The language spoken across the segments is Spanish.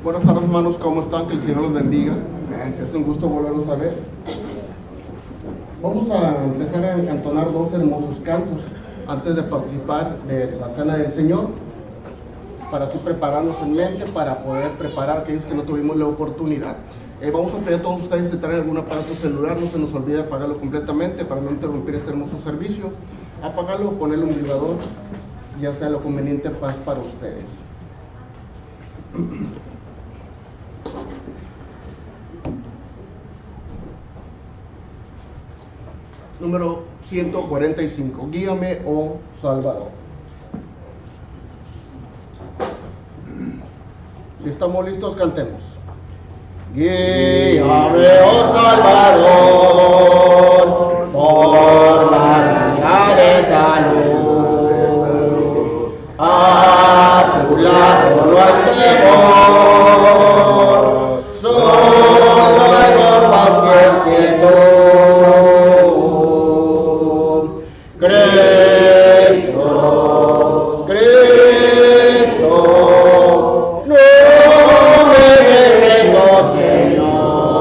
Buenas tardes, hermanos, ¿cómo están? Que el Señor los bendiga. Es un gusto volverlos a ver. Vamos a empezar a entonar dos hermosos cantos antes de participar de la Cena del Señor, para así prepararnos en mente, para poder preparar a aquellos que no tuvimos la oportunidad. Vamos a pedir a todos ustedes si traen algún aparato celular, no se nos olvide apagarlo completamente para no interrumpir este hermoso servicio. Apagarlo o ponerle un vibrador, ya sea lo conveniente paz para ustedes. Número 145. Guíame, oh Salvador. Si estamos listos, cantemos. Guíame, oh Salvador, por la vía de salud. A tu lado no hay temor, solo error, paciencia y Cristo, Cristo, no me dejes, oh Señor,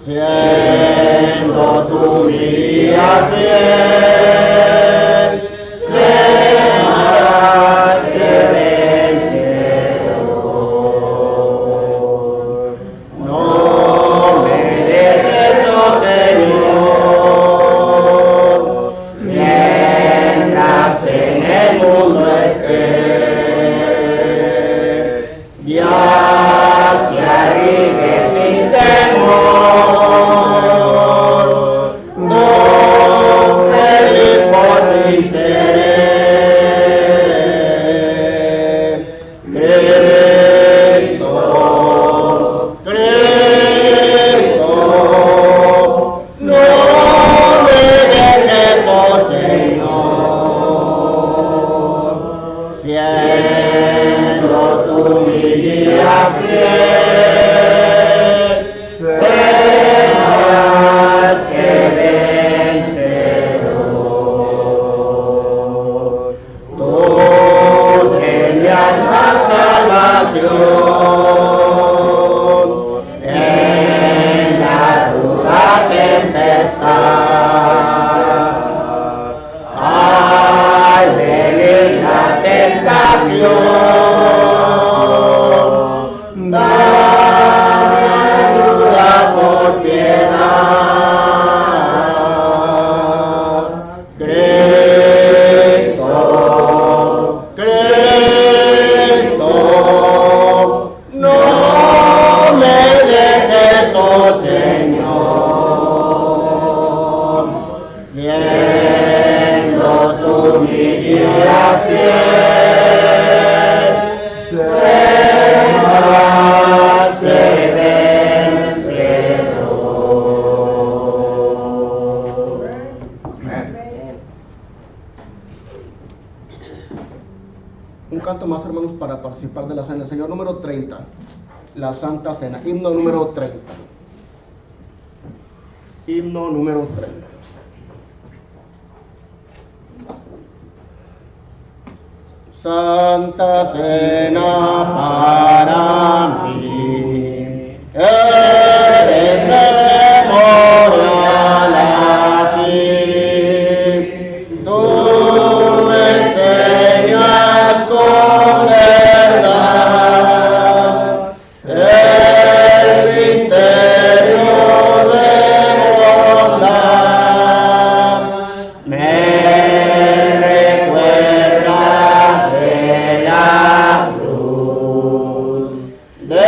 siendo tu mi guía fiel, serás que vencedor. No me dejes, oh Señor, mientras en el mundo esté, ya te arriesgues sin temor, no feliz por ti seré. Cristo, Cristo, no me dejes, oh Señor, siendo tú mi guía fiel, serás que vencedor. Tú genial salvación en la ruda tempestad, al venir la tentación, dame ayuda por piedad. Cristo, Cristo, no me dejes, oh Señor, siendo tú mi guía fiel, serás que vencedor. Amén. Un canto más, hermanos, para participar de la Cena del Señor, número 30, la Santa Cena, himno número 30. Himno número 30. Santa Cena para mí, eres memorial aquí. Tú me enseñas con verdad el misterio de bondad. Me recuerdas de la cruz, de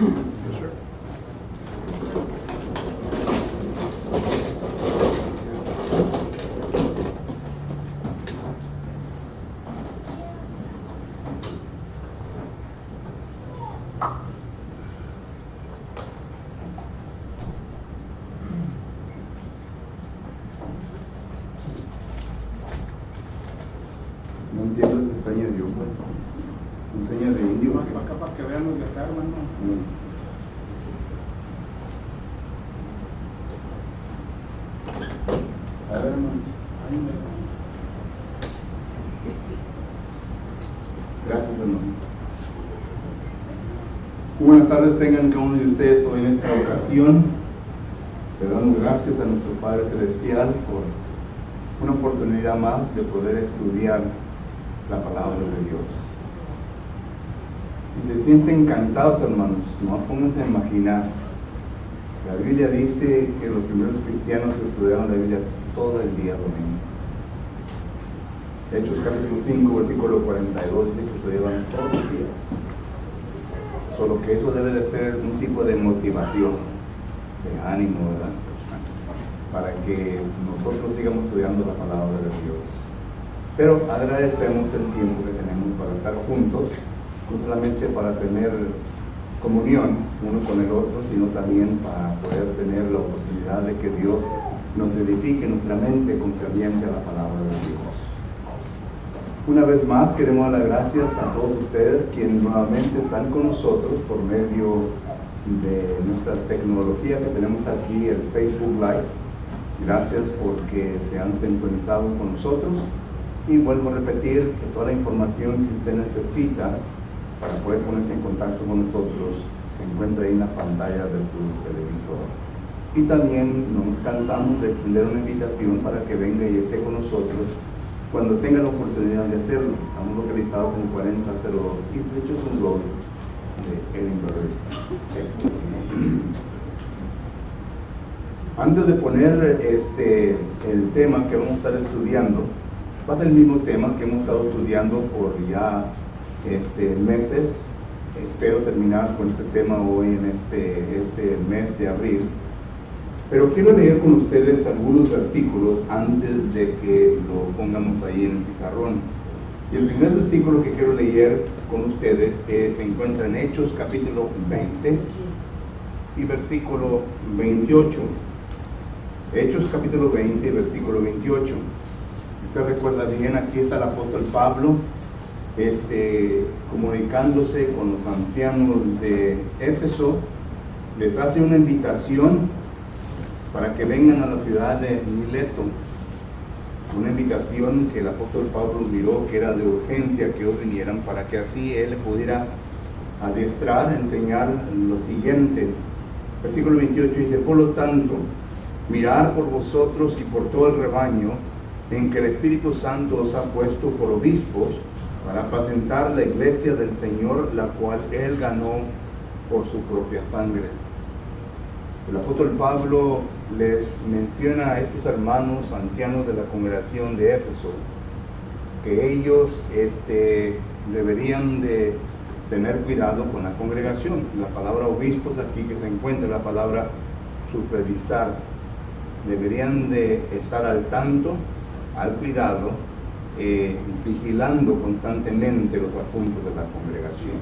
No entiendo el pestaña de Dios, enseña de indio. Más para acá para que vean los de acá, hermano. A ver, hermano. Gracias, hermano. Buenas tardes tengan cada uno de ustedes hoy en esta ocasión. Le damos gracias a nuestro Padre Celestial por una oportunidad más de poder estudiar la palabra de Dios. Si se sienten cansados, hermanos, no pónganse a imaginar. La Biblia dice que los primeros cristianos estudiaron la Biblia todo el día domingo. Hechos capítulo 5, versículo 42, dice que estudiaban todos los días. Solo que eso debe de ser un tipo de motivación, de ánimo, ¿verdad? Para que nosotros sigamos estudiando la palabra de Dios. Pero agradecemos el tiempo que tenemos para estar juntos, no solamente para tener comunión uno con el otro, sino también para poder tener la oportunidad de que Dios nos edifique nuestra mente concerniente a la palabra de Dios. Una vez más queremos dar las gracias a todos ustedes quienes nuevamente están con nosotros por medio de nuestra tecnología que tenemos aquí, el Facebook Live. Gracias porque se han sintonizado con nosotros. Y vuelvo a repetir que toda la información que usted necesita para poder ponerse en contacto con nosotros se encuentra ahí en la pantalla de su televisor. Y también no nos cansamos de extender una invitación para que venga y esté con nosotros cuando tenga la oportunidad de hacerlo. Estamos localizados en 4002 y de hecho es un blog de Edinburgh, Texas. Antes de poner el tema que vamos a estar estudiando, va a ser el mismo tema que hemos estado estudiando por ya meses. Espero terminar con este tema hoy en este mes de abril. Pero quiero leer con ustedes algunos versículos antes de que lo pongamos ahí en el pizarrón. Y el primer versículo que quiero leer con ustedes se encuentra en Hechos capítulo 20 y versículo 28. Hechos capítulo 20, versículo 28. Usted recuerda bien, aquí está el apóstol Pablo comunicándose con los ancianos de Éfeso. Les hace una invitación para que vengan a la ciudad de Mileto. Una invitación que el apóstol Pablo miró que era de urgencia que ellos vinieran para que así él pudiera adiestrar, enseñar lo siguiente. Versículo 28 dice: por lo tanto, mirad por vosotros y por todo el rebaño en que el Espíritu Santo os ha puesto por obispos para apacentar la iglesia del Señor, la cual él ganó por su propia sangre. El apóstol Pablo les menciona a estos hermanos ancianos de la congregación de Éfeso que ellos deberían de tener cuidado con la congregación. La palabra obispos aquí que se encuentra, la palabra supervisar. Deberían de estar al tanto, al cuidado, vigilando constantemente los asuntos de la congregación.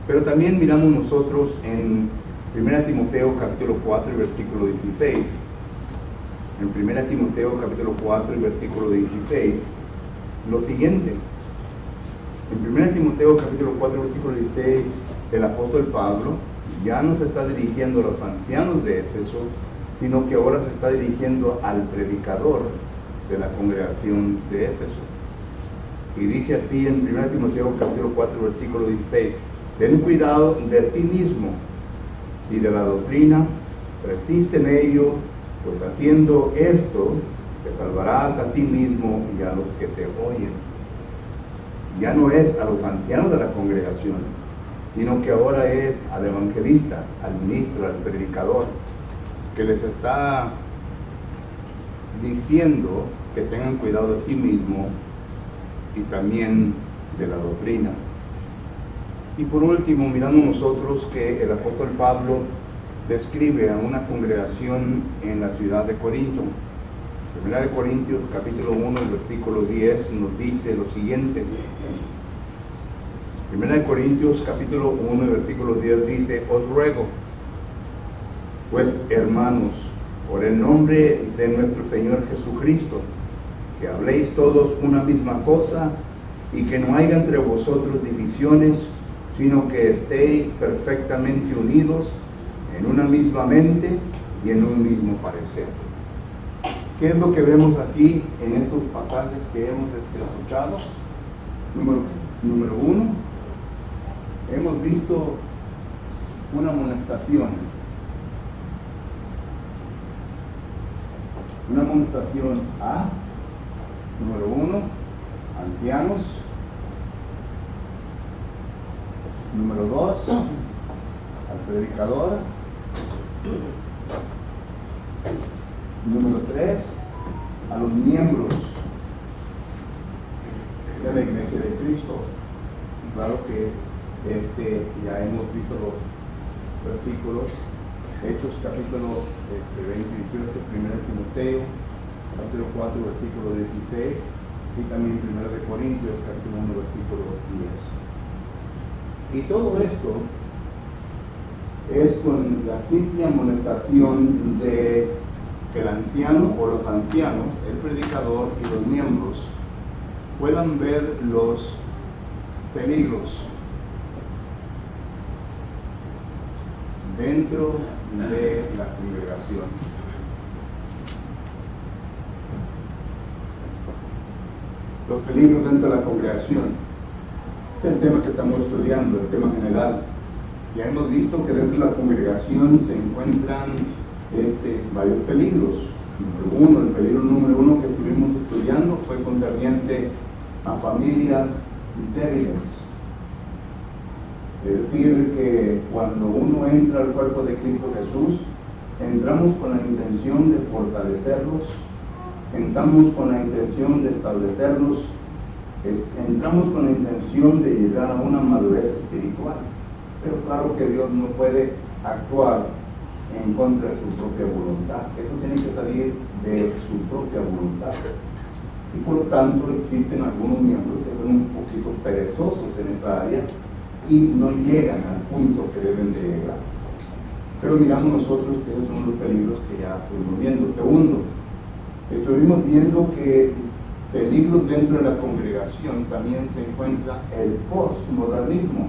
Pero también miramos nosotros en 1 Timoteo capítulo 4 y versículo 16. En 1 Timoteo capítulo 4 y versículo 16, lo siguiente. En 1 Timoteo capítulo 4 versículo 16, el apóstol Pablo ya no se está dirigiendo a los ancianos de Éfeso, sino que ahora se está dirigiendo al predicador de la congregación de Éfeso. Y dice así en 1 Timoteo capítulo 4 versículo 16: ten cuidado de ti mismo y de la doctrina, persiste en ello, pues haciendo esto te salvarás a ti mismo y a los que te oyen. Ya no es a los ancianos de la congregación, sino que ahora es al evangelista, al ministro, al predicador, que les está diciendo que tengan cuidado de sí mismo y también de la doctrina. Y por último, miramos nosotros que el apóstol Pablo describe a una congregación en la ciudad de Corinto. Primera de Corintios, capítulo 1, versículo 10, nos dice lo siguiente. Primera de Corintios, capítulo 1, versículo 10 dice: os ruego, pues, hermanos, por el nombre de nuestro Señor Jesucristo, que habléis todos una misma cosa y que no haya entre vosotros divisiones, sino que estéis perfectamente unidos en una misma mente y en un mismo parecer. ¿Qué es lo que vemos aquí en estos pasajes que hemos escuchado? Número uno, hemos visto una amonestación. Una amonestación a, número uno, ancianos. Número 2, al predicador. Número 3, a los miembros de la Iglesia de Cristo. Y claro que ya hemos visto los versículos, Hechos capítulo 20 y 18, 1 Timoteo, capítulo 4, versículo 16, y también 1 de Corintios, capítulo 1, versículo 10. Y todo esto es con la simple amonestación de que el anciano o los ancianos, el predicador y los miembros puedan ver los peligros dentro de la congregación. Los peligros dentro de la congregación. Este es el tema que estamos estudiando, el tema general. Ya hemos visto que dentro de la congregación se encuentran varios peligros. Número uno, el peligro número uno que estuvimos estudiando fue concerniente a familias débiles. Es decir, que cuando uno entra al cuerpo de Cristo Jesús, entramos con la intención de fortalecerlos, entramos con la intención de establecerlos, entramos con la intención de llegar a una madurez espiritual. Pero claro que Dios no puede actuar en contra de su propia voluntad. Eso tiene que salir de su propia voluntad. Y por lo tanto existen algunos miembros que son un poquito perezosos en esa área y no llegan al punto que deben de llegar. Pero miramos nosotros que esos son los peligros que ya estuvimos viendo. Segundo, estuvimos viendo que peligros dentro de la congregación también se encuentra el postmodernismo.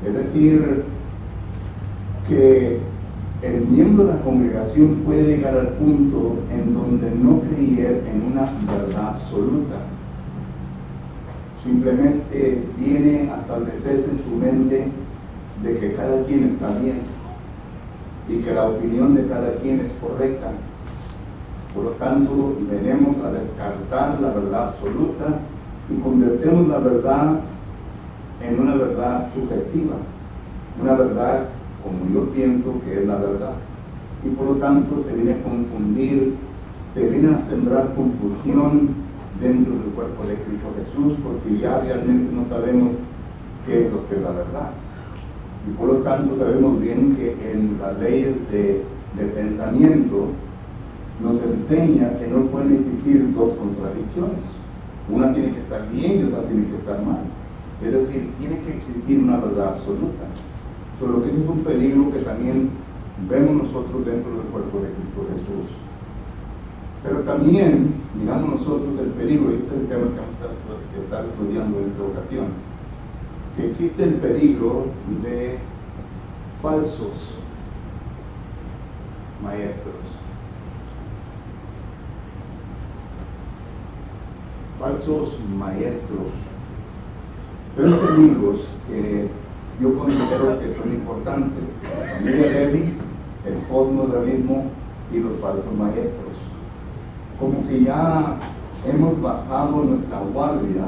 Es decir, que el miembro de la congregación puede llegar al punto en donde no creer en una verdad absoluta. Simplemente viene a establecerse en su mente de que cada quien está bien y que la opinión de cada quien es correcta. Por lo tanto, venimos a descartar la verdad absoluta y convertimos la verdad en una verdad subjetiva, una verdad como yo pienso que es la verdad. Y por lo tanto se viene a confundir, se viene a sembrar confusión dentro del cuerpo de Cristo Jesús, porque ya realmente no sabemos qué es lo que es la verdad. Y por lo tanto sabemos bien que en las leyes de pensamiento nos enseña que no pueden existir dos contradicciones. Una tiene que estar bien y otra tiene que estar mal. Es decir, tiene que existir una verdad absoluta. Pero lo que es un peligro que también vemos nosotros dentro del cuerpo de Cristo Jesús. Pero también miramos nosotros el peligro, y este es el tema que vamos a estar estudiando en esta ocasión, que existe el peligro de falsos maestros. Falsos maestros. Tres peligros que yo considero que son importantes: la familia débil, el postmodernismo y los falsos maestros. Como que ya hemos bajado nuestra guardia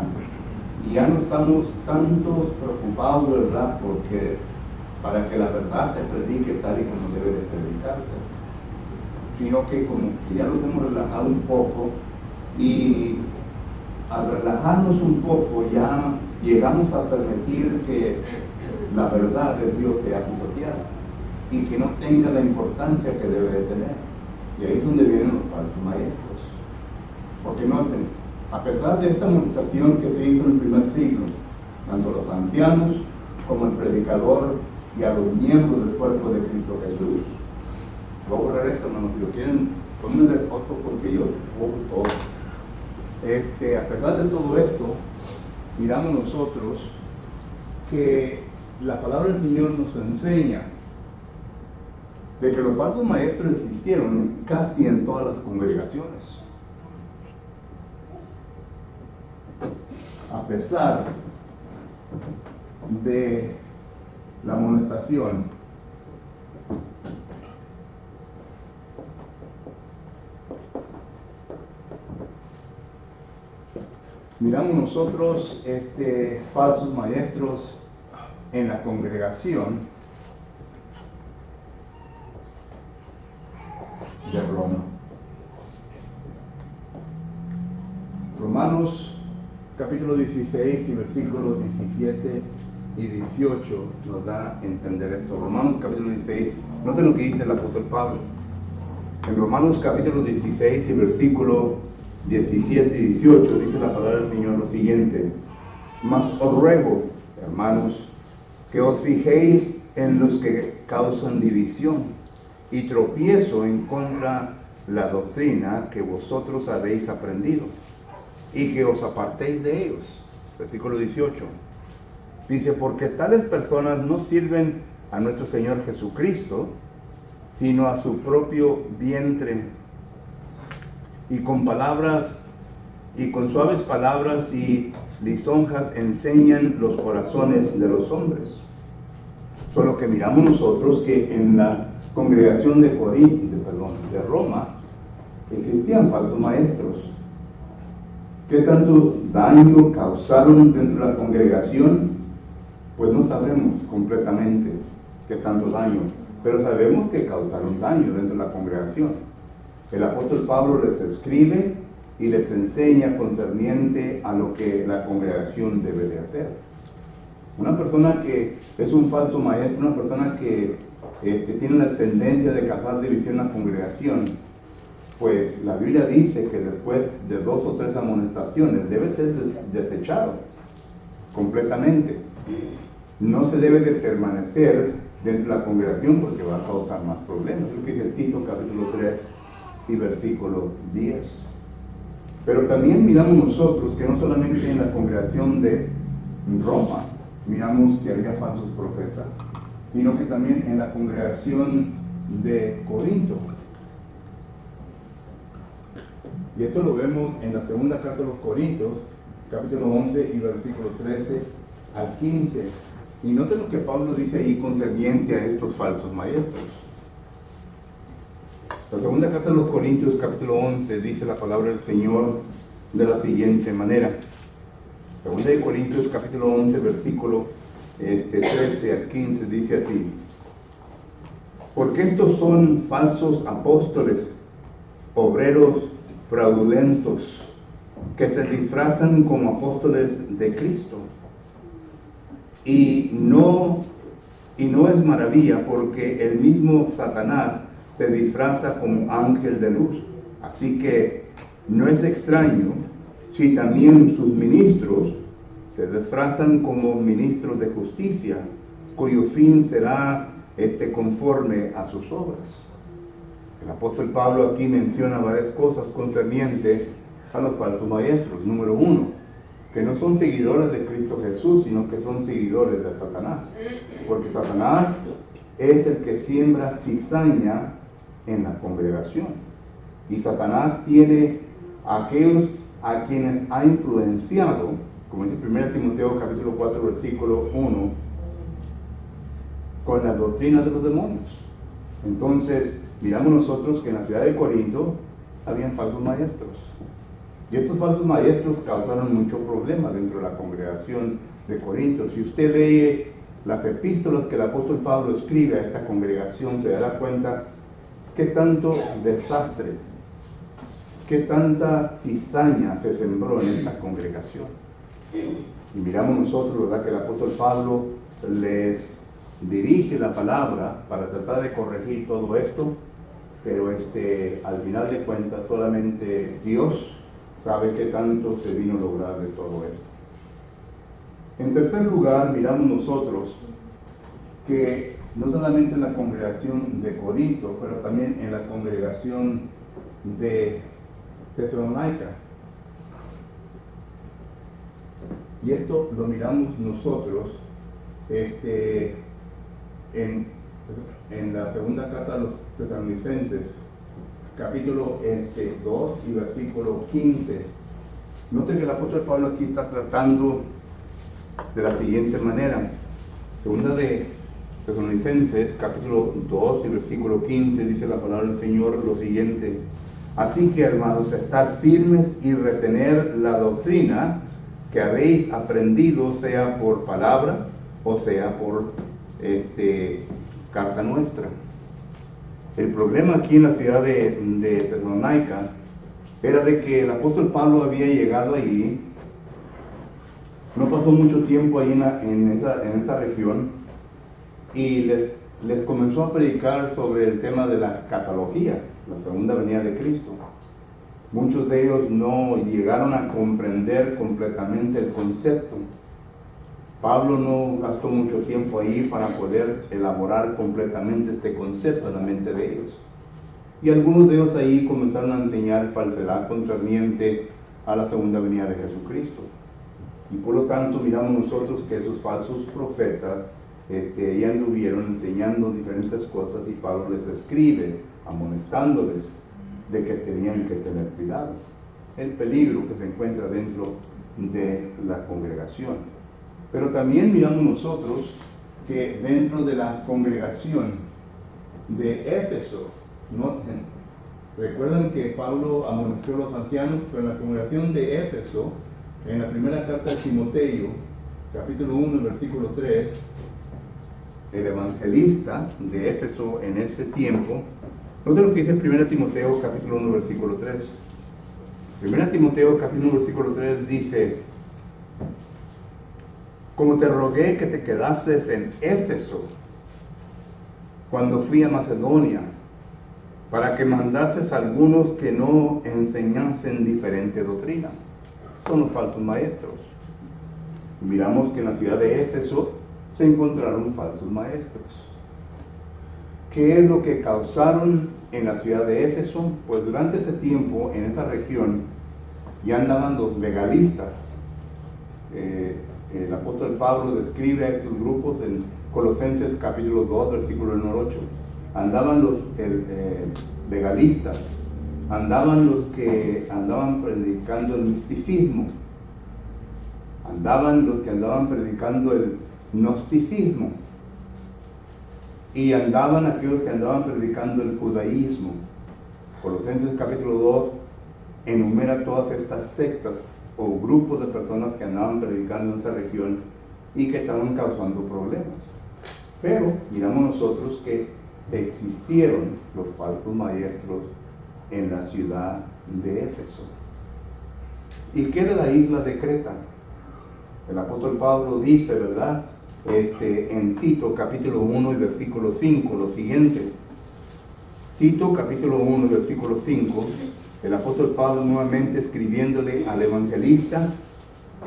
y ya no estamos tanto preocupados, ¿verdad?, porque para que la verdad se predique tal y como debe de predicarse, sino que como que ya los hemos relajado un poco, y al relajarnos un poco ya llegamos a permitir que la verdad de Dios sea pisoteada y que no tenga la importancia que debe de tener. Y ahí es donde vienen los falsos maestros. Porque noten, a pesar de esta amonestación que se hizo en el primer siglo, tanto a los ancianos como al predicador y a los miembros del cuerpo de Cristo Jesús. Voy a borrar esto, hermanos, si lo quieren, ponme foto porque yo borro todo. A pesar de todo esto, miramos nosotros que la palabra del Señor nos enseña de que los falsos maestros existieron casi en todas las congregaciones. A pesar de la amonestación, miramos nosotros falsos maestros en la congregación de Roma. Romanos capítulo 16 y versículos 17 y 18 nos da a entender esto. Romanos capítulo 16, noten lo que dice el apóstol Pablo. En Romanos capítulo 16 y versículo 17 y 18 dice la palabra del Señor lo siguiente: mas os ruego, hermanos, que os fijéis en los que causan división y tropiezo en contra la doctrina que vosotros habéis aprendido, y que os apartéis de ellos. Versículo 18. Dice, porque tales personas no sirven a nuestro Señor Jesucristo, sino a su propio vientre, y con palabras, y con suaves palabras y lisonjas enseñan los corazones de los hombres. Solo que miramos nosotros que en la congregación de Roma existían falsos maestros. ¿Qué tanto daño causaron dentro de la congregación? Pues no sabemos completamente qué tanto daño, pero sabemos que causaron daño dentro de la congregación. El apóstol Pablo les escribe y les enseña concerniente a lo que la congregación debe de hacer. Una persona que es un falso maestro, una persona que tiene la tendencia de causar división en la congregación, pues la Biblia dice que después de 2 o 3 amonestaciones debe ser desechado completamente. No se debe de permanecer dentro de la congregación porque va a causar más problemas. Es lo que dice Tito capítulo 3 y versículo 10. Pero también miramos nosotros que no solamente en la congregación de Roma miramos que había falsos profetas, sino que también en la congregación de Corinto. Y esto lo vemos en la segunda carta de los Corintios, capítulo 11 y versículos 13 al 15. Y noten lo que Pablo dice ahí concerniente a estos falsos maestros. La segunda carta de los Corintios, capítulo 11, dice la palabra del Señor de la siguiente manera. Segunda de Corintios, capítulo 11, versículo 13 al 15, dice así: porque estos son falsos apóstoles, obreros fraudulentos, que se disfrazan como apóstoles de Cristo. Y no es maravilla, porque el mismo Satanás se disfraza como ángel de luz. Así que no es extraño si también sus ministros se disfrazan como ministros de justicia, cuyo fin será conforme a sus obras. El apóstol Pablo aquí menciona varias cosas concernientes a los falsos maestros. Número 1, que no son seguidores de Cristo Jesús, sino que son seguidores de Satanás. Porque Satanás es el que siembra cizaña en la congregación. Y Satanás tiene a aquellos a quienes ha influenciado, como dice 1 Timoteo capítulo 4 versículo 1, con la doctrina de los demonios. Entonces, miramos nosotros que en la ciudad de Corinto habían falsos maestros. Y estos falsos maestros causaron mucho problema dentro de la congregación de Corinto. Si usted lee las epístolas que el apóstol Pablo escribe a esta congregación, se dará cuenta qué tanto desastre, qué tanta cizaña se sembró en esta congregación. Y miramos nosotros, ¿verdad?, que el apóstol Pablo les dirige la palabra para tratar de corregir todo esto, pero al final de cuentas solamente Dios sabe qué tanto se vino a lograr de todo esto. En tercer lugar, miramos nosotros que no solamente en la congregación de Corinto, pero también en la congregación de Tesalónica. Y esto lo miramos nosotros en la segunda carta a los tesalonicenses, capítulo 2 y versículo 15. Note que el apóstol Pablo aquí está tratando de la siguiente manera. Segunda de Tesalonicenses, capítulo 2 y versículo 15, dice la palabra del Señor lo siguiente: así que, hermanos, estar firmes y retener la doctrina que habéis aprendido, sea por palabra o sea por carta nuestra. El problema aquí en la ciudad de Tesalónica era de que el apóstol Pablo había llegado allí, no pasó mucho tiempo ahí en esa región, y les comenzó a predicar sobre el tema de la escatología, la segunda venida de Cristo. Muchos de ellos no llegaron a comprender completamente el concepto. Pablo no gastó mucho tiempo ahí para poder elaborar completamente este concepto en la mente de ellos. Y algunos de ellos ahí comenzaron a enseñar falsedad concerniente a la segunda venida de Jesucristo. Y por lo tanto miramos nosotros que esos falsos profetas ya anduvieron enseñando diferentes cosas, y Pablo les escribe amonestándoles de que tenían que tener cuidado. El peligro que se encuentra dentro de la congregación. Pero también miramos nosotros que dentro de la congregación de Éfeso, recuerdan que Pablo amoneció a los ancianos, pero en la congregación de Éfeso, en la primera carta de Timoteo, capítulo 1, versículo 3, el evangelista de Éfeso en ese tiempo, note lo que dice 1 Timoteo, capítulo 1, versículo 3. 1 Timoteo, capítulo 1, versículo 3 dice: como te rogué que te quedases en Éfeso cuando fui a Macedonia, para que mandases a algunos que no enseñasen diferente doctrina. Son los falsos maestros. Miramos que en la ciudad de Éfeso se encontraron falsos maestros. ¿Qué es lo que causaron en la ciudad de Éfeso? Pues durante ese tiempo, en esa región, ya andaban los legalistas. El apóstol Pablo describe a estos grupos en Colosenses capítulo 2, versículo 1 al 8. Andaban los legalistas, andaban los que andaban predicando el misticismo, andaban los que andaban predicando el gnosticismo, y andaban aquellos que andaban predicando el judaísmo. Colosenses capítulo 2 enumera todas estas sectas o grupos de personas que andaban predicando en esa región y que estaban causando problemas. Pero miramos nosotros que existieron los falsos maestros en la ciudad de Éfeso. ¿Y qué de la isla de Creta? El apóstol Pablo dice, ¿verdad?, en Tito capítulo 1 y versículo 5 lo siguiente. Tito capítulo 1 y versículo 5, el apóstol Pablo nuevamente escribiéndole al evangelista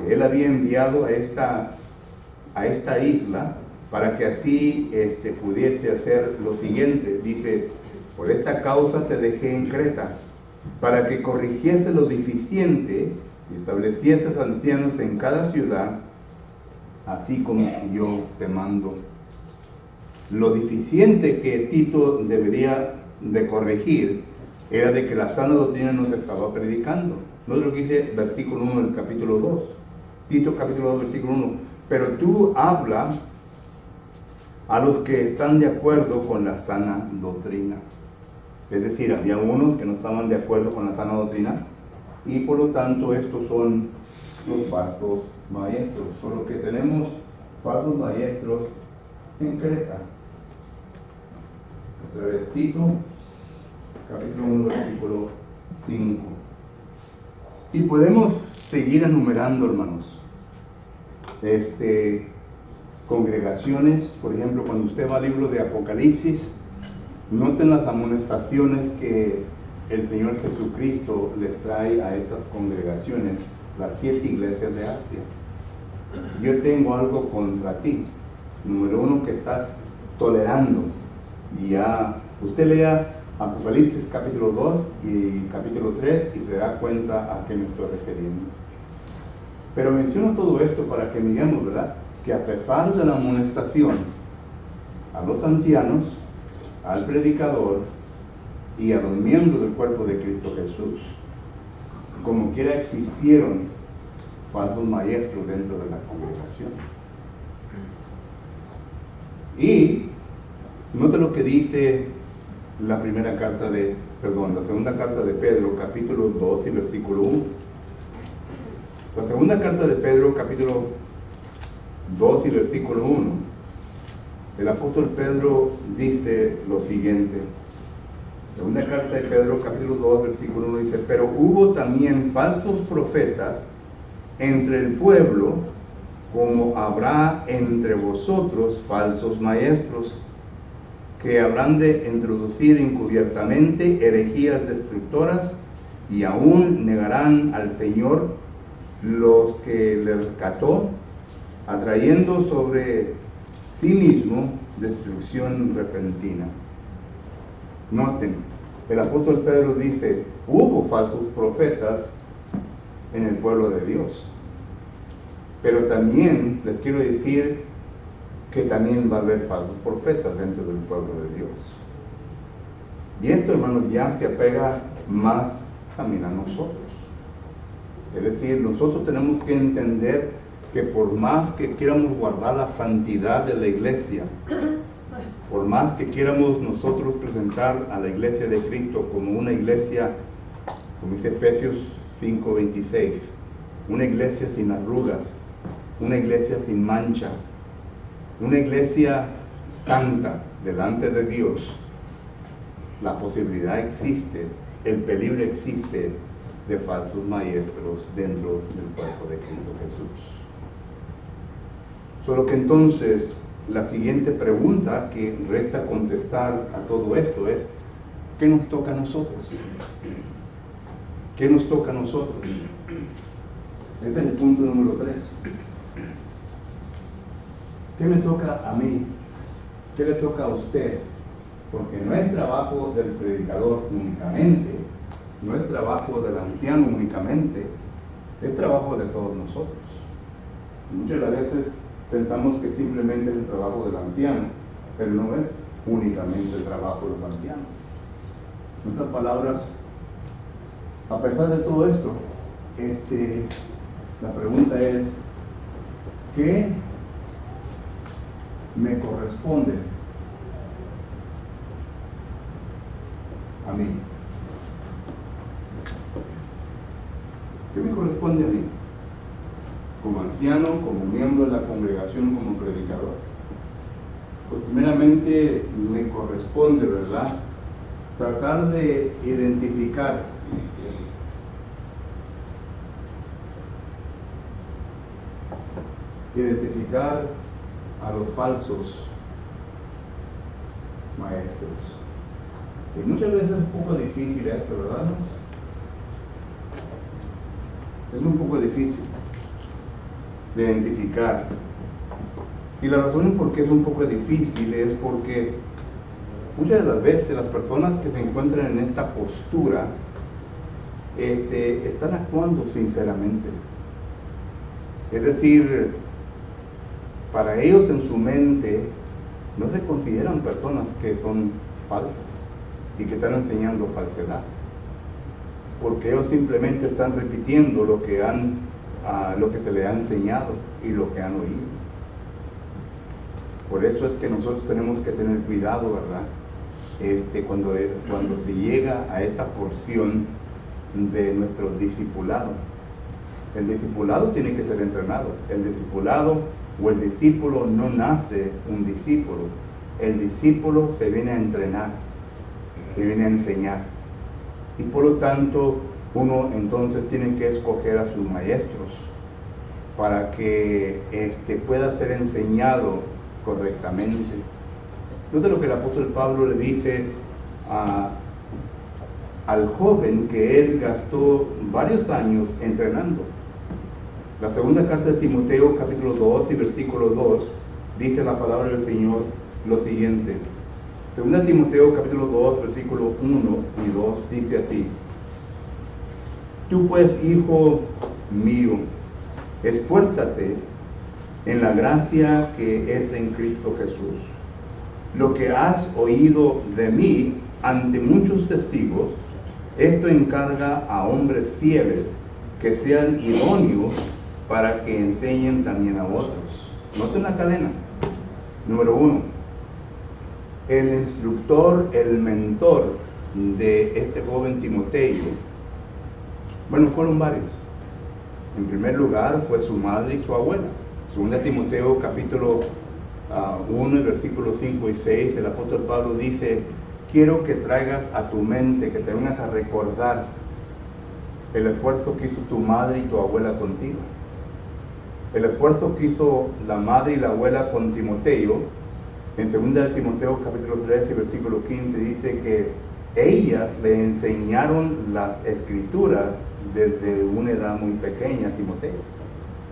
que él había enviado a esta isla para que así pudiese hacer lo siguiente. Dice: por esta causa te dejé en Creta, para que corrigiese lo deficiente y establecieses ancianos en cada ciudad, así como yo te mando. Lo deficiente que Tito debería de corregir era de que la sana doctrina no se estaba predicando. No es lo que dice versículo 1 del capítulo 2. Tito capítulo 2, versículo 1. Pero tú habla a los que están de acuerdo con la sana doctrina. Es decir, había unos que no estaban de acuerdo con la sana doctrina, y por lo tanto estos son los falsos maestros. Por lo que tenemos falsos maestros en Creta. Otra vez Tito capítulo 1, versículo 5. Y podemos seguir enumerando, hermanos. congregaciones. Por ejemplo, cuando usted va al libro de Apocalipsis, noten las amonestaciones que el Señor Jesucristo les trae a estas congregaciones, las 7 iglesias de Asia. Yo tengo algo contra ti. Número 1, que estás tolerando. Y ya usted lea Apocalipsis capítulo 2 y capítulo 3 y se da cuenta a qué me estoy refiriendo. Pero menciono todo esto para que miremos, ¿verdad?, que a pesar de la amonestación a los ancianos, al predicador y a los miembros del cuerpo de Cristo Jesús, como quiera existieron falsos maestros dentro de la congregación. Y note lo que dice la segunda carta de Pedro, capítulo 2 y versículo 1. La segunda carta de Pedro, capítulo 2 y versículo 1. El apóstol Pedro dice lo siguiente. Segunda carta de Pedro, capítulo 2, versículo 1 dice: pero hubo también falsos profetas entre el pueblo, como habrá entre vosotros falsos maestros, que habrán de introducir encubiertamente herejías destructoras, y aún negarán al Señor, los que le rescató, atrayendo sobre sí mismo destrucción repentina. Noten, el apóstol Pedro dice: hubo falsos profetas en el pueblo de Dios, pero también les quiero decir que también va a haber falsos profetas dentro del pueblo de Dios. Y esto, hermanos, ya se apega más también a nosotros. Es decir, nosotros tenemos que entender que por más que quieramos guardar la santidad de la iglesia, por más que quieramos nosotros presentar a la iglesia de Cristo como una iglesia, como dice Efesios 5:26, una iglesia sin arrugas, una iglesia sin mancha, una iglesia santa delante de Dios, la posibilidad existe, el peligro existe de falsos maestros dentro del cuerpo de Cristo Jesús. Solo que entonces la siguiente pregunta que resta contestar a todo esto es: ¿qué nos toca a nosotros? ¿Qué nos toca a nosotros? Este es el punto número 3. ¿Qué me toca a mí? ¿Qué le toca a usted? Porque no es trabajo del predicador únicamente, no es trabajo del anciano únicamente, es trabajo de todos nosotros. Muchas de las veces pensamos que simplemente es el trabajo del anciano, pero no es únicamente el trabajo de los ancianos. En otras palabras, a pesar de todo esto, la pregunta es: ¿qué me corresponde a mí? ¿Qué me corresponde a mí? Como anciano, como miembro de la congregación, como predicador. Pues primeramente me corresponde, ¿verdad?, tratar de identificar a los falsos maestros. Y muchas veces es un poco difícil esto, ¿verdad? Es un poco difícil de identificar. Y la razón por qué es un poco difícil es porque muchas de las veces las personas que se encuentran en esta postura están actuando sinceramente. Es decir, para ellos en su mente no se consideran personas que son falsas y que están enseñando falsedad, porque ellos simplemente están repitiendo lo que se les ha enseñado y lo que han oído. Por eso es que nosotros tenemos que tener cuidado, ¿verdad? Cuando se llega a esta porción de nuestro discipulado. El discipulado tiene que ser entrenado. El discipulado o el discípulo no nace un discípulo. El discípulo se viene a entrenar, se viene a enseñar. Y por lo tanto, uno entonces tiene que escoger a sus maestros. para que pueda ser enseñado correctamente. Note lo que el apóstol Pablo le dice al joven que él gastó varios años entrenando. La segunda carta de Timoteo, capítulo 2 y versículo 2, dice la palabra del Señor lo siguiente. Segunda Timoteo, capítulo 2, versículo 1 y 2, dice así: Tú pues, hijo mío, esfuérzate en la gracia que es en Cristo Jesús. Lo que has oído de mí ante muchos testigos, esto encarga a hombres fieles que sean idóneos para que enseñen también a otros. Noten la cadena. Número 1. El instructor, el mentor de este joven Timoteo, bueno, fueron varios. En primer lugar fue su madre y su abuela. Segunda Timoteo capítulo 1, versículos 5 y 6, el apóstol Pablo dice: quiero que traigas a tu mente, que te vengas a recordar el esfuerzo que hizo tu madre y tu abuela contigo. El esfuerzo que hizo la madre y la abuela con Timoteo, en 2 Timoteo capítulo 3 y versículo 15, dice que ellas le enseñaron las escrituras desde una edad muy pequeña a Timoteo,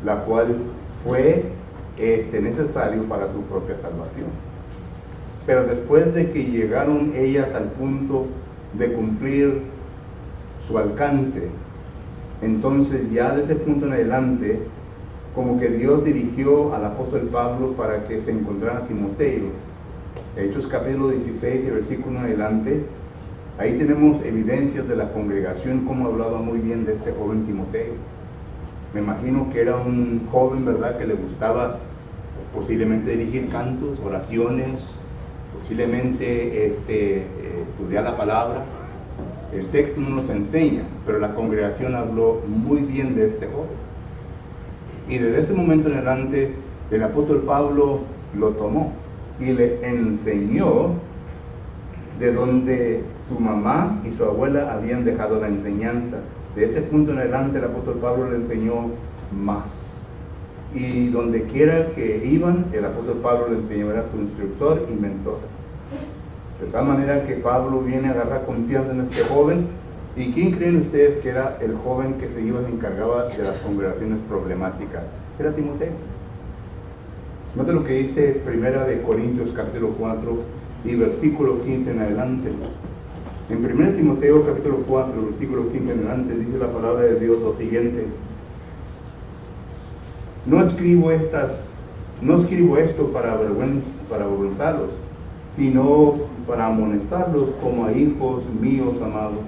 la cual fue necesario para su propia salvación. Pero después de que llegaron ellas al punto de cumplir su alcance, entonces ya desde ese punto en adelante, como que Dios dirigió al apóstol Pablo para que se encontrara a Timoteo. Hechos capítulo 16 y versículo en adelante, ahí tenemos evidencias de la congregación, como hablaba muy bien de este joven Timoteo. Me imagino que era un joven, ¿verdad?, que le gustaba posiblemente dirigir cantos, oraciones, posiblemente estudiar la palabra. El texto no nos enseña, pero la congregación habló muy bien de este joven. Y desde ese momento en adelante, el apóstol Pablo lo tomó y le enseñó de donde su mamá y su abuela habían dejado la enseñanza. De ese punto en adelante, el apóstol Pablo le enseñó más. Y donde quiera que iban, el apóstol Pablo le enseñó, era su instructor y mentor. De tal manera que Pablo viene a agarrar confianza en este joven. ¿Y quién creen ustedes que era el joven que se encargaba de las congregaciones problemáticas? Era Timoteo. Note lo que dice 1 Corintios capítulo 4 y versículo 15 en adelante. En 1 Timoteo capítulo 4, versículo 15 en adelante, dice la palabra de Dios lo siguiente: No escribo esto para avergonzarlos, sino para amonestarlos como a hijos míos amados.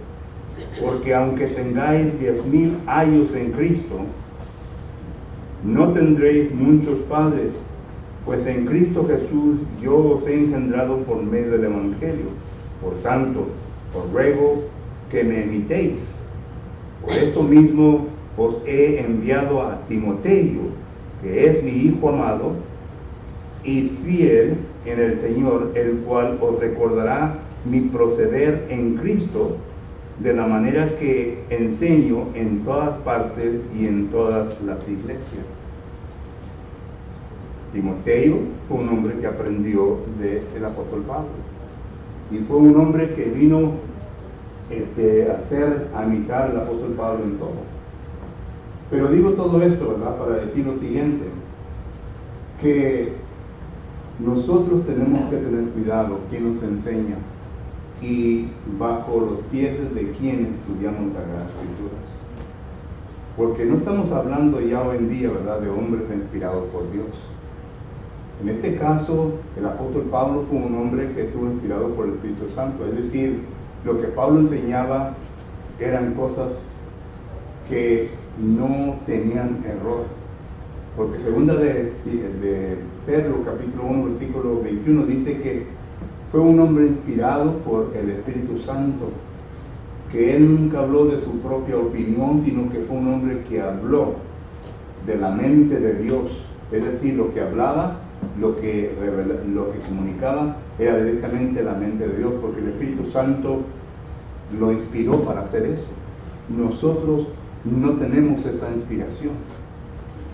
Porque aunque tengáis 10,000 años en Cristo, no tendréis muchos padres, pues en Cristo Jesús yo os he engendrado por medio del Evangelio. Por tanto, os ruego que me imitéis. Por esto mismo os he enviado a Timoteo, que es mi hijo amado y fiel en el Señor, el cual os recordará mi proceder en Cristo, de la manera que enseño en todas partes y en todas las iglesias. Timoteo fue un hombre que aprendió del apóstol Pablo, y fue un hombre que vino a imitar al apóstol Pablo en todo. Pero digo todo esto, ¿verdad?, para decir lo siguiente, que nosotros tenemos que tener cuidado quién nos enseña y bajo los pies de quién estudiamos las Escrituras. Porque no estamos hablando ya hoy en día, ¿verdad?, de hombres inspirados por Dios. En este caso, el apóstol Pablo fue un hombre que estuvo inspirado por el Espíritu Santo. Es decir, lo que Pablo enseñaba eran cosas que no tenían error. Porque segunda de Pedro, capítulo 1, versículo 21, dice que fue un hombre inspirado por el Espíritu Santo, que él nunca habló de su propia opinión, sino que fue un hombre que habló de la mente de Dios. Es decir, lo que hablaba, lo que comunicaba, era directamente la mente de Dios, porque el Espíritu Santo lo inspiró para hacer eso. Nosotros no tenemos esa inspiración.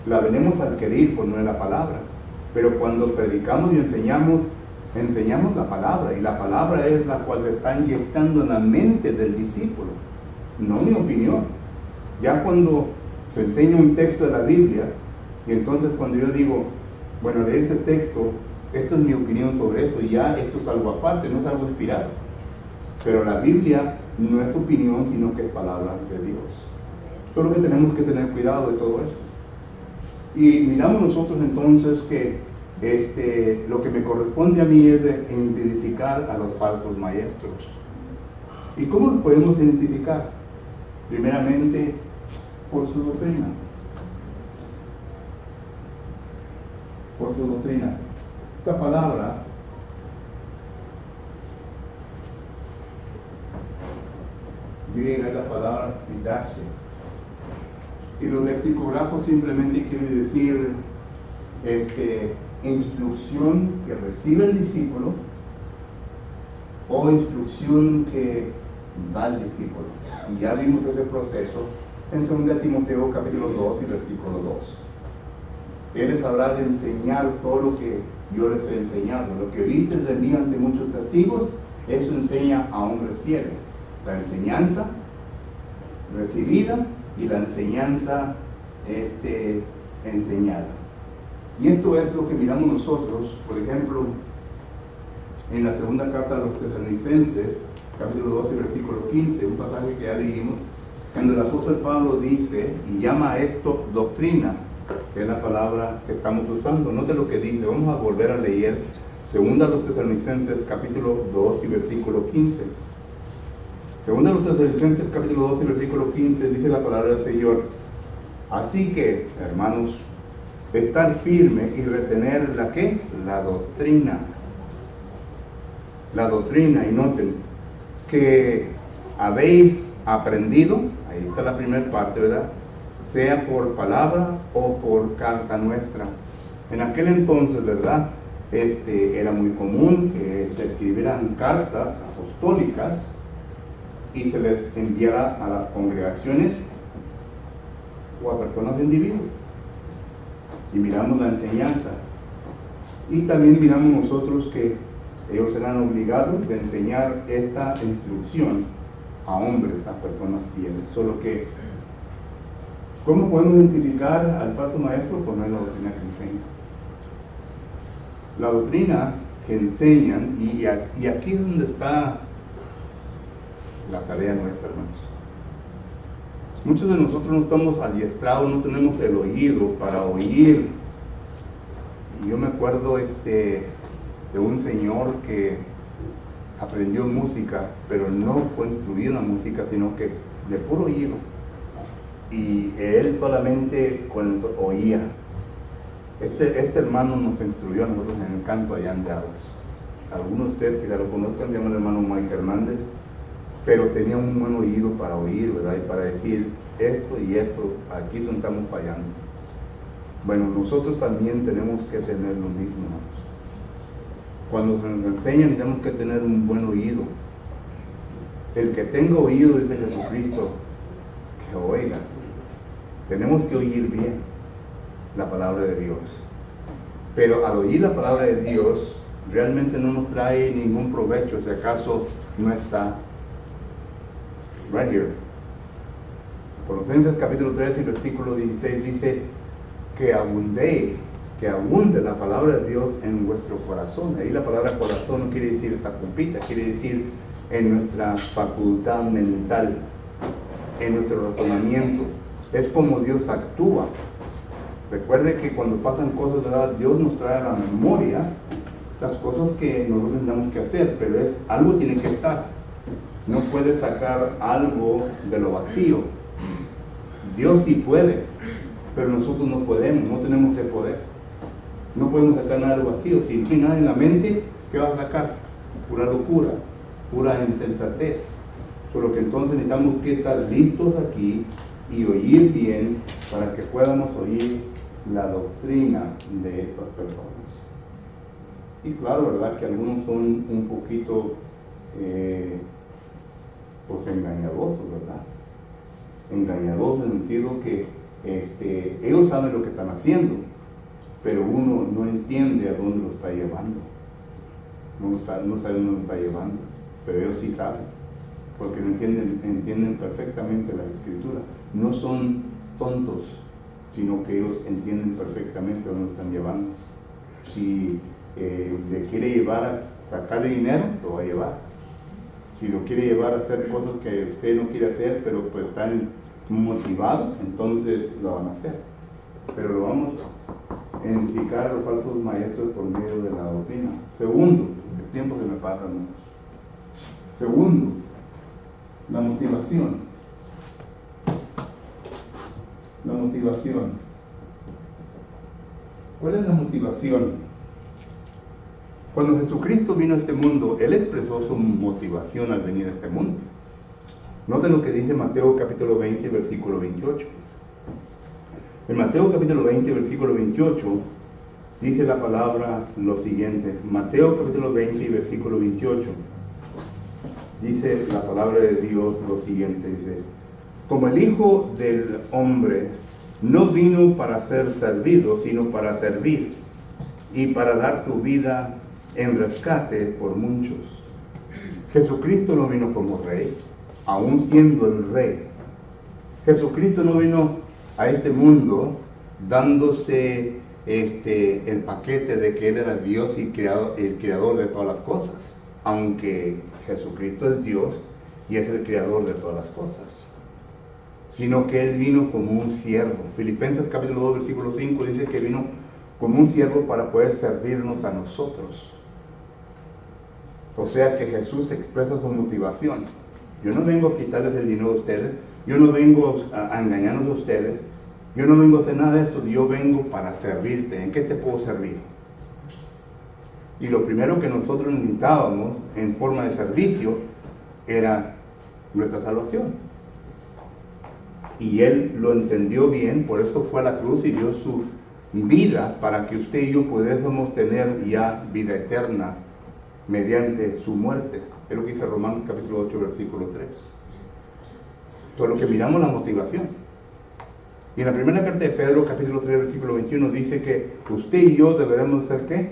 La venimos a adquirir por no es la palabra. Pero cuando predicamos y enseñamos la palabra, y la palabra es la cual se está inyectando en la mente del discípulo, no mi opinión. Ya cuando se enseña un texto de la Biblia, y entonces cuando yo digo, bueno, leer este texto, esta es mi opinión sobre esto, y ya esto es algo aparte, no es algo inspirado. Pero la Biblia no es opinión, sino que es palabra de Dios. Solo que tenemos que tener cuidado de todo esto. Y miramos nosotros entonces que lo que me corresponde a mí es de identificar a los falsos maestros. ¿Y cómo los podemos identificar? Primeramente, por su doctrina. Por su doctrina. Esta palabra griega es la palabra didache. Y los lexicógrafos simplemente quieren decir instrucción que recibe el discípulo o instrucción que da el discípulo. Y ya vimos ese proceso en 2 Timoteo capítulo 2 y versículo 2. Él les habrá de enseñar todo lo que yo les he enseñado. Lo que viste de mí ante muchos testigos, eso enseña a hombres fieles. La enseñanza recibida y la enseñanza enseñada. Y esto es lo que miramos nosotros, por ejemplo, en la segunda carta a los Tesalonicenses, capítulo 12, versículo 15, un pasaje que ya leímos, cuando el apóstol Pablo dice y llama a esto doctrina, que es la palabra que estamos usando. Note lo que dice, vamos a volver a leer segunda a los Tesalonicenses, capítulo 2 y versículo 15. Segunda a los Tesalonicenses, capítulo 2 y versículo 15, dice la palabra del Señor: así que, hermanos, estar firme y retener la ¿qué? La doctrina. La doctrina, y noten, que habéis aprendido, ahí está la primera parte, ¿verdad? Sea por palabra o por carta nuestra. En aquel entonces, ¿verdad? Era muy común que se escribieran cartas apostólicas y se les enviara a las congregaciones o a personas individuos. Y miramos la enseñanza. Y también miramos nosotros que ellos serán obligados de enseñar esta instrucción a hombres, a personas fieles. Solo que, ¿cómo podemos identificar al falso maestro? Pues no es la doctrina que enseña. La doctrina que enseñan, y aquí es donde está la tarea nuestra, hermanos. Muchos de nosotros no estamos adiestrados, no tenemos el oído para oír. Y yo me acuerdo de un señor que aprendió música, pero no fue instruido en la música, sino que de puro oído. Y él solamente cuando oía. Este hermano nos instruyó a nosotros en el canto allá en Dallas. Algunos de ustedes que ya lo conozcan, se llama el hermano Mike Hernández, pero tenía un buen oído para oír, ¿verdad? Y para decir esto y esto, aquí no estamos fallando. Bueno, nosotros también tenemos que tener lo mismo, hermanos. Cuando se nos enseñan, tenemos que tener un buen oído. El que tenga oído, dice Jesucristo, que oiga. Tenemos que oír bien la palabra de Dios. Pero al oír la palabra de Dios, realmente no nos trae ningún provecho, si acaso no está. Right here. Colosenses capítulo 3 y versículo 16 dice que abunde la palabra de Dios en vuestro corazón. Ahí la palabra corazón no quiere decir esta compita, quiere decir en nuestra facultad mental, en nuestro razonamiento. Es como Dios actúa. Recuerde que cuando pasan cosas, ¿verdad? Dios nos trae a la memoria las cosas que nosotros tenemos que hacer, pero algo tiene que estar. No puede sacar algo de lo vacío. Dios sí puede, pero nosotros no podemos, no tenemos el poder. No podemos sacar nada de lo vacío. Si no hay nada en la mente, ¿qué va a sacar? Pura locura, pura insensatez. Por lo que entonces necesitamos que estar listos aquí y oír bien para que podamos oír la doctrina de estas personas. Y claro, ¿verdad? Que algunos son un poquito pues engañadosos, ¿verdad? Engañadosos en el sentido que ellos saben lo que están haciendo, pero uno no entiende a dónde lo está llevando. No sabe dónde lo está llevando, pero ellos sí saben, porque no entienden perfectamente la Escritura. No son tontos, sino que ellos entienden perfectamente a dónde lo están llevando. Si le quiere llevar a sacarle dinero, lo va a llevar. Si lo quiere llevar a hacer cosas que usted no quiere hacer, pero pues están motivados, entonces lo van a hacer. Pero lo vamos a identificar a los falsos maestros por medio de la doctrina. Segundo, el tiempo se me pasa mucho. Segundo, la motivación. La motivación. ¿Cuál es la motivación? Cuando Jesucristo vino a este mundo, Él expresó su motivación al venir a este mundo. Noten lo que dice Mateo capítulo 20, versículo 28. En Mateo capítulo 20, versículo 28, dice la palabra lo siguiente. Mateo capítulo 20, versículo 28, dice la palabra de Dios lo siguiente. Dice, como el Hijo del Hombre no vino para ser servido, sino para servir y para dar su vida en rescate por muchos. Jesucristo no vino como rey, aún siendo el rey. Jesucristo no vino a este mundo dándose el paquete de que Él era Dios y el creador de todas las cosas, aunque Jesucristo es Dios y es el creador de todas las cosas, sino que Él vino como un siervo. Filipenses capítulo 2, versículo 5 dice que vino como un siervo para poder servirnos a nosotros. O sea que Jesús expresa su motivación. Yo no vengo a quitarles el dinero a ustedes, yo no vengo a engañarnos a ustedes, yo no vengo a hacer nada de esto, yo vengo para servirte. ¿En qué te puedo servir? Y lo primero que nosotros necesitábamos en forma de servicio era nuestra salvación. Y Él lo entendió bien, por eso fue a la cruz y dio su vida para que usted y yo pudiésemos tener ya vida eterna mediante su muerte. Es lo que dice Romanos capítulo 8, versículo 3. Por lo que miramos la motivación. Y en la primera carta de Pedro, capítulo 3, versículo 21, dice que usted y yo deberemos ser ¿qué?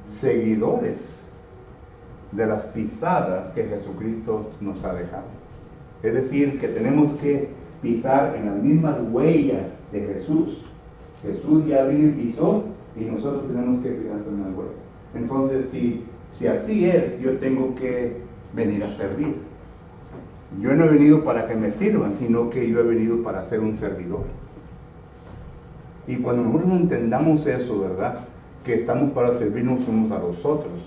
Seguidores de las pisadas que Jesucristo nos ha dejado. Es decir, que tenemos que pisar en las mismas huellas de Jesús. Jesús ya vino y pisó y nosotros tenemos que pisar en las huellas. Entonces, si así es, yo tengo que venir a servir. Yo no he venido para que me sirvan, sino que yo he venido para ser un servidor. Y cuando nosotros entendamos eso, ¿verdad? Que estamos para servirnos unos a los otros,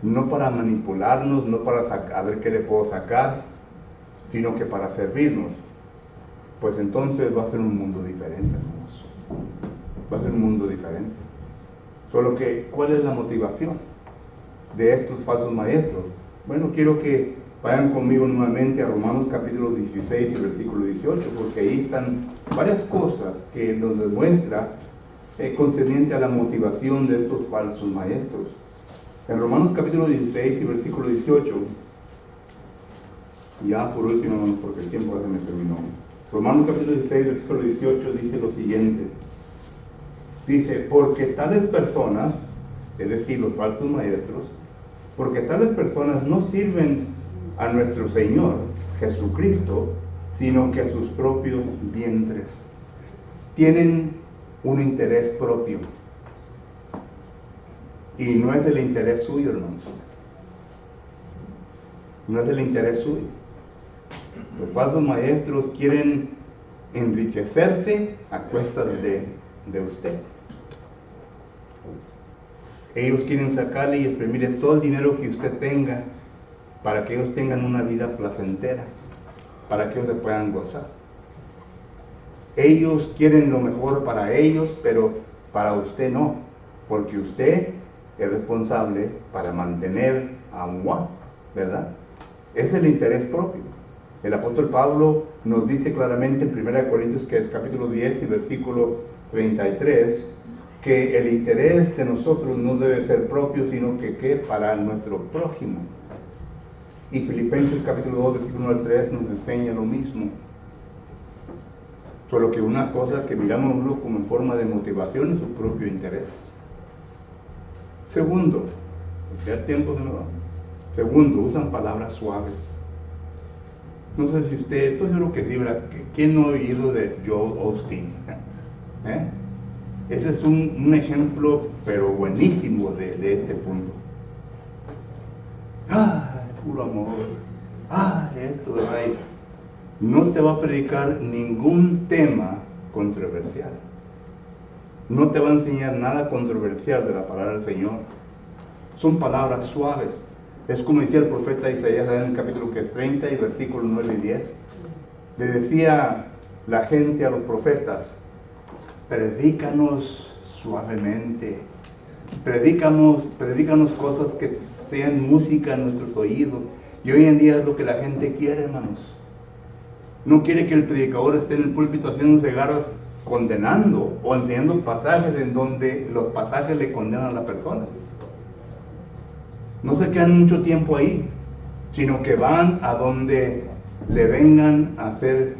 no para manipularnos, no para a ver qué le puedo sacar, sino que para servirnos, pues entonces va a ser un mundo diferente, hermanos. Va a ser un mundo diferente. Solo que, ¿cuál es la motivación de estos falsos maestros? Bueno, quiero que vayan conmigo nuevamente a Romanos capítulo 16 y versículo 18, porque ahí están varias cosas que nos demuestra concerniente a la motivación de estos falsos maestros. En Romanos capítulo 16 y versículo 18, ya por último, hermanos, porque el tiempo ya se me terminó. Romanos capítulo 16, versículo 18 dice lo siguiente. Dice, porque tales personas, es decir, los falsos maestros, porque tales personas no sirven a nuestro Señor Jesucristo, sino que a sus propios vientres. Tienen un interés propio. Y no es el interés suyo, hermanos. No es el interés suyo. Los falsos maestros quieren enriquecerse a cuestas de usted. Ellos quieren sacarle y exprimirle todo el dinero que usted tenga para que ellos tengan una vida placentera, para que ellos se puedan gozar. Ellos quieren lo mejor para ellos, pero para usted no, porque usted es responsable para mantener a un guapo, ¿verdad? Es el interés propio. El apóstol Pablo nos dice claramente en 1 Corintios, que es capítulo 10 y versículo 33, que el interés de nosotros no debe ser propio, sino que para nuestro prójimo. Y Filipenses capítulo 2, versículo 1 al 3 nos enseña lo mismo. Solo que una cosa que miramos como en forma de motivación es su propio interés. Segundo, ya tiempo de nuevo. Segundo, usan palabras suaves. No sé si usted, pues yo creo que sí, ¿verdad? ¿Quién no ha oído de Joel Osteen? ¿Eh? Ese es un ejemplo, pero buenísimo de este punto. Puro amor. Esto, ¿verdad? No te va a predicar ningún tema controversial. No te va a enseñar nada controversial de la palabra del Señor. Son palabras suaves. Es como decía el profeta Isaías en el capítulo 30 y versículos 9 y 10. Le decía la gente a los profetas: predícanos suavemente. Predícanos cosas que sean música en nuestros oídos. Y hoy en día es lo que la gente quiere, hermanos. No quiere que el predicador esté en el púlpito haciendo cigarros, condenando o enseñando pasajes en donde los pasajes le condenan a la persona. No se quedan mucho tiempo ahí, sino que van a donde le vengan a hacer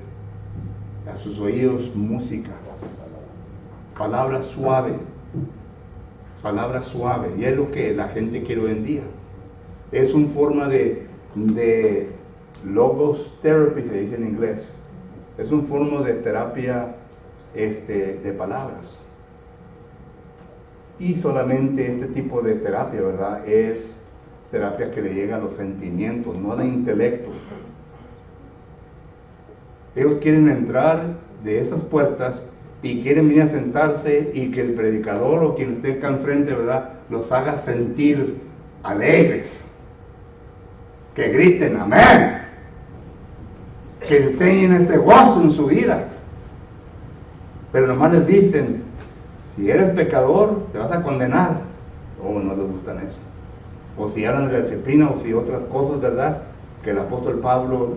a sus oídos música. Palabra suave. Palabra suave. Y es lo que la gente quiere hoy en día. Es una forma de logos therapy, se dice en inglés. Es una forma de terapia de palabras. Y solamente este tipo de terapia, ¿verdad? Es terapia que le llega a los sentimientos, no al intelecto. Ellos quieren entrar de esas puertas y quieren venir a sentarse y que el predicador o quien esté acá enfrente, ¿verdad?, los haga sentir alegres. Que griten amén. Que enseñen ese gozo en su vida. Pero nomás les dicen: si eres pecador, te vas a condenar. No les gustan eso. O si hablan de la disciplina o si otras cosas, ¿verdad?, que el apóstol Pablo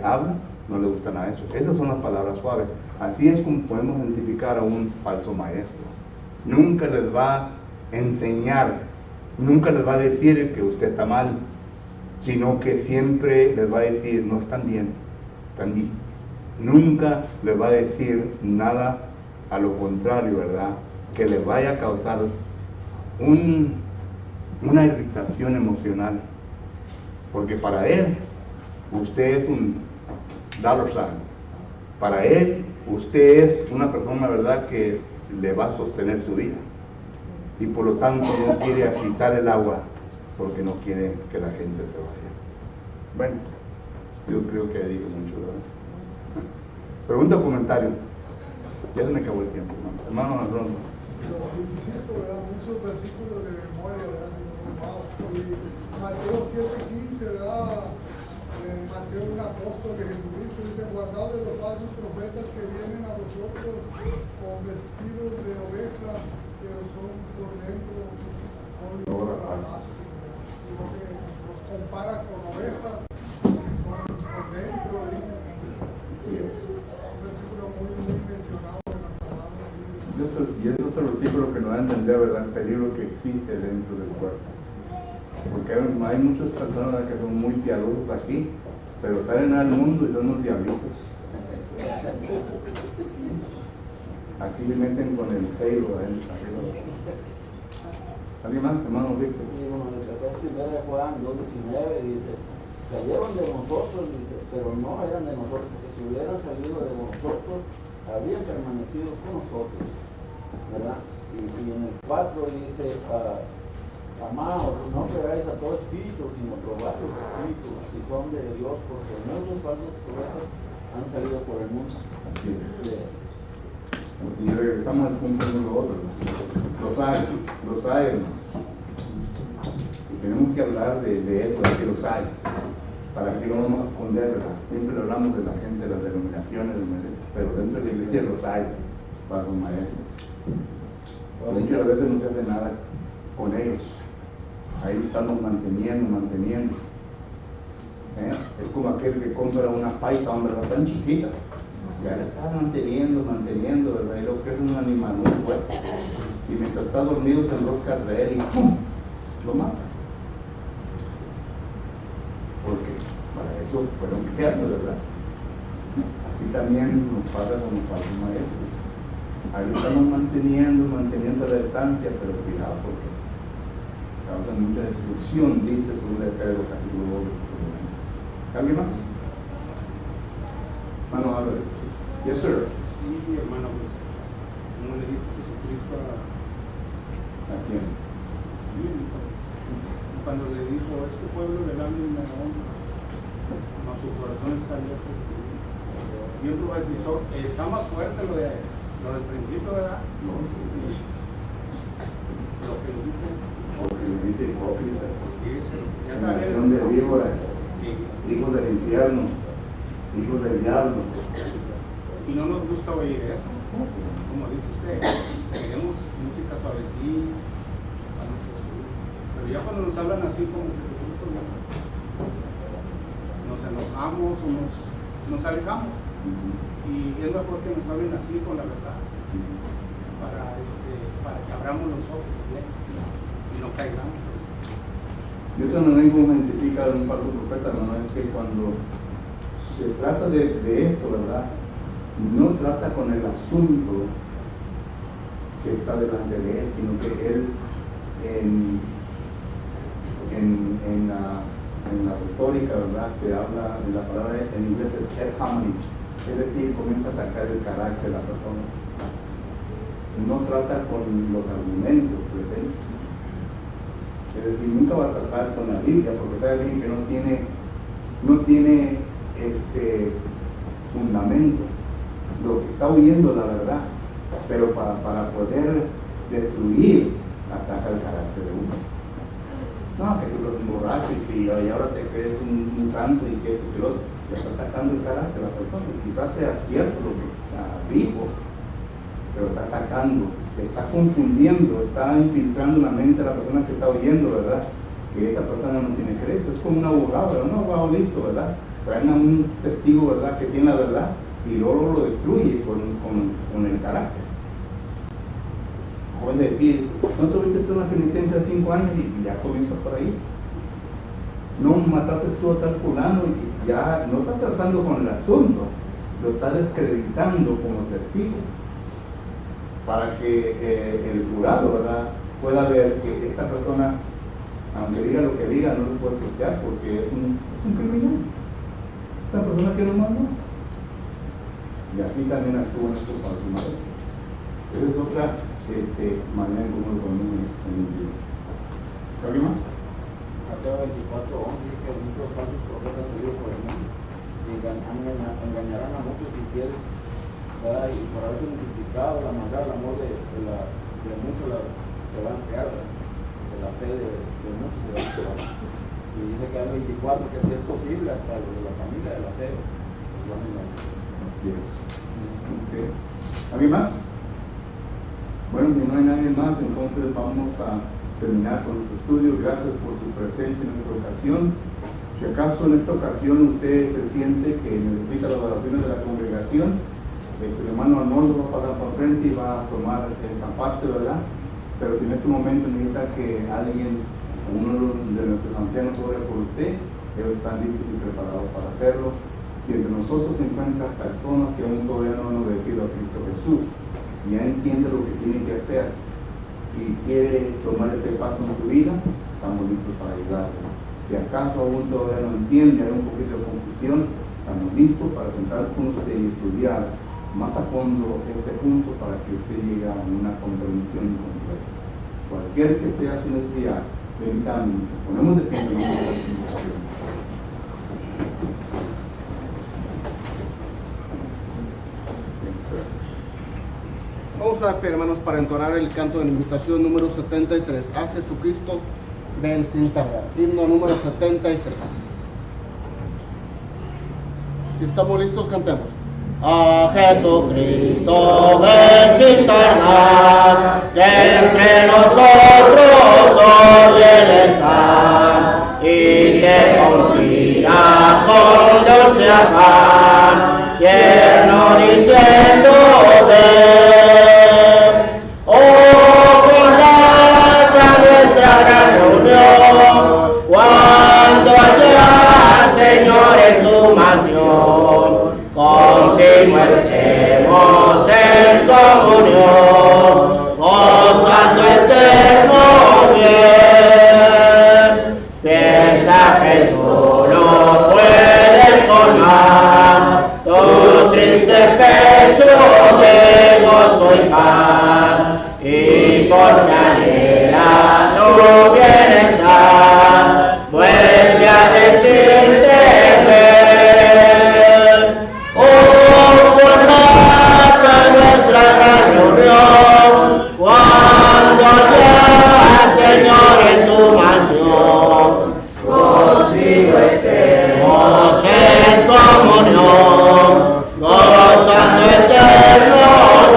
habla, no les gusta nada de eso. Esas son las palabras suaves. Así es como podemos identificar a un falso maestro. Nunca les va a enseñar, nunca les va a decir que usted está mal, sino que siempre les va a decir: no están bien, están bien. Nunca les va a decir nada a lo contrario, ¿verdad?, que les vaya a causar una irritación emocional. Porque para él, usted es un dollar sign. Para él, usted es una persona, ¿verdad?, que le va a sostener su vida. Y por lo tanto no quiere agitar el agua porque no quiere que la gente se vaya. Bueno, yo creo que dije mucho, ¿verdad? Pregunta o comentario. Ya se me acabó el tiempo, hermano Alonso. ¿Verdad? Muchos versículos de memoria, ¿verdad? Y Mateo 7:15, ¿verdad? Mateo, un apóstol de Jesucristo, dice: guardaos de los falsos profetas que vienen a vosotros con vestidos de oveja, pero son por dentro ramas. Digo que los compara con ovejas, son por dentro. Sí, es un versículo muy mencionado en la palabra. Y es otro versículo que nos da a entender, ¿verdad?, el peligro que existe dentro del cuerpo. Porque hay muchas personas que son muy piadosos aquí, pero salen al mundo y son unos diablitos. Aquí le meten con el halo arriba. ¿Alguien más, hermano Víctor? Sí, bueno, el 1 Juan 2:19 dice: salieron de nosotros, dice, pero no eran de nosotros, porque si hubieran salido de nosotros, habrían permanecido con nosotros, ¿verdad? Y en el 4 dice: amados, no creáis a todo espíritu, sino probad los espíritus, si son de Dios, porque muchos falsos profetas han salido por el mundo. Así es. Y regresamos al punto número otro. Los hay, hermanos. Y tenemos que hablar de eso, de que los hay, para que no vamos a esconder, ¿verdad? Siempre hablamos de la gente, de las denominaciones, pero dentro de la iglesia los hay para los maestros. Muchas veces no se hace nada con ellos. Ahí estamos manteniendo. Es como aquel que compra una python, ¿verdad?, tan chiquita. Ya la está manteniendo, ¿verdad? Y lo que es un animal muy fuerte. Y mientras está dormido se enrosca alrededor y ¡pum!, lo mata. Porque para eso fueron creados, ¿verdad? Así también nos pasa con los falsos maestros. Ahí estamos manteniendo la distancia, pero cuidado porque causa mucha destrucción, dice 2 Pedro capítulo 2. ¿Alguien más? Hermano Álvarez. Yes, sir. Sí, hermano, pues, como le dijo Jesucristo ¿A quién? cuando le dijo, este pueblo del hambre y la honra, mas su corazón está lejos de mí. Y un profetizó, está más fuerte lo del principio, ¿verdad? No, sí. Lo que dijo, Obviamente hipócritas. ya Generación de víboras, Sí. hijos del infierno, hijos del diablo. Y no nos gusta oír eso, como dice usted. Queremos música suavecita, pero ya cuando nos hablan así como Jesucristo, nos enojamos o nos alejamos. Y es mejor que nos hablen así con la verdad, para que abramos los ojos bien y no caigamos. Yo también cómo identificar un falso profeta, no es que cuando se trata de esto, ¿verdad? No trata con el asunto que está delante de él, sino que él en la retórica, ¿verdad? Se habla de la palabra en inglés es harmony, es decir, comienza a atacar el carácter de la persona. No trata con los argumentos presentes. Es decir, nunca va a tratar con la Biblia, porque está alguien que no tiene fundamento. Lo que está oyendo la verdad, pero para poder destruir, ataca el carácter de uno. No, que tú eres un borracho y ahora te crees un santo y que esto y lo otro. Ya está atacando el carácter de la persona. Quizás sea cierto lo que dijo, pero está atacando, está confundiendo, está infiltrando la mente de la persona que está oyendo, ¿verdad? Que esa persona no tiene crédito. Es como un abogado, ¿verdad? Un abogado listo, ¿verdad? Traen a un testigo, ¿verdad? Que tiene la verdad y luego lo destruye con el carácter. Puede decir, no tuviste una penitencia de 5 años y ya comienzas por ahí. No mataste tú a tal fulano y ya no está tratando con el asunto, lo está descreditando como testigo. Para que el jurado, ¿verdad?, pueda ver que esta persona, aunque diga lo que diga, no lo puede juzgar porque es un criminal. Es una persona que no mandó. Y así también actúan estos falsos maestros. Esa es otra manera en cómo lo podemos entender. ¿Alguien más? Mateo 24:11 dice que muchos falsos profetas salieron por el mundo y engañarán a muchos infieles, ¿verdad? Y por haberse multiplicado la maldad, el amor de muchos se va a enfriar, de la fe de muchos se va a enfriar. Y dice que hay 24 que si es posible hasta los de la familia de la fe los van a engañar. Así es. Okay. ¿Alguien más? Bueno, si no hay nadie más, entonces vamos a terminar con nuestro estudio. Gracias por su presencia en esta ocasión. Si acaso en esta ocasión usted se siente que necesita las oraciones de la congregación, el hermano Arnoldo va a pasar por frente y va a tomar esa parte, ¿verdad? Pero si en este momento necesita que alguien, uno de nuestros ancianos, ore por usted, ellos están listos y preparados para hacerlo. Si entre nosotros se encuentran personas que aún todavía no han obedecido a Cristo Jesús, ya entiende lo que tiene que hacer y quiere tomar ese paso en su vida, estamos listos para ayudarle. Si acaso aún todavía no entiende, hay un poquito de confusión, estamos listos para sentar con usted y estudiar más a fondo este punto para que usted llegue a una comprensión completa. Cualquier que sea su necesidad, permítanme, ponemos de pie en nombre de la invitación. Vamos a ver, hermanos, para entonar el canto de la invitación número 73. A Jesucristo, ven sin tardar. Himno número 73. Si estamos listos, cantemos. A Jesucristo, ven sin tardar, que entre nosotros hoy Él está, y que confía con dulce afán, tierno diciendo ven. Cuando allá, Señor, en tu mansión, con contigo estemos en comunión, gozando eterno bien. Piensa que solo puedes colmar tu triste pecho de gozo y paz, y porque anhela tu bienestar, vuelve a decirte ven. Oh, formata nuestra gran reunión, cuando haya Señor en tu mansión, contigo estemos en comunión, gozando eterno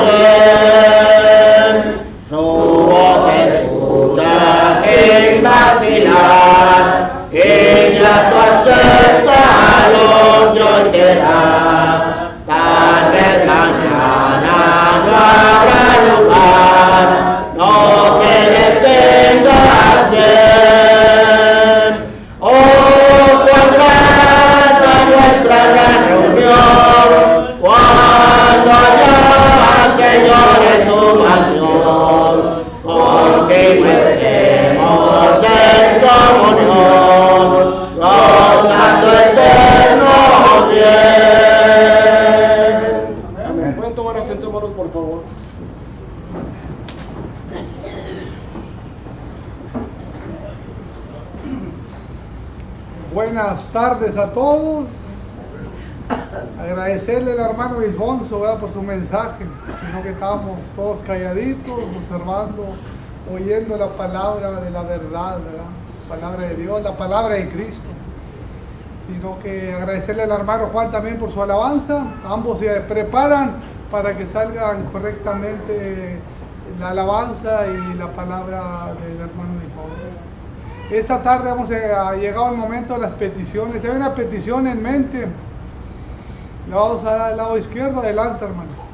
bien. Su voz escucha sin vacilar, y ya tu acepta lo que hoy te da. Tal vez mañana no habrá lugar, no te detengas bien. Oh, cuán grata nuestra gran reunión, cuando haya Señor en tu mansión, contigo estemos en comunión, gozando eterno bien. Amén. ¿Pueden tomar asiento, hermanos, por favor? Buenas tardes a todos. Agradecerle al hermano Ilfonso, ¿verdad?, por su mensaje, sino que estábamos todos calladitos, observando, oyendo la palabra de la verdad, ¿verdad?, palabra de Dios, la palabra de Cristo. Sino que agradecerle al hermano Juan también por su alabanza. Ambos se preparan para que salgan correctamente la alabanza y la palabra del hermano Ilfonso. Esta tarde ha llegado el momento de las peticiones. Si hay una petición en mente, la vamos a dar al lado izquierdo. Adelante, hermano.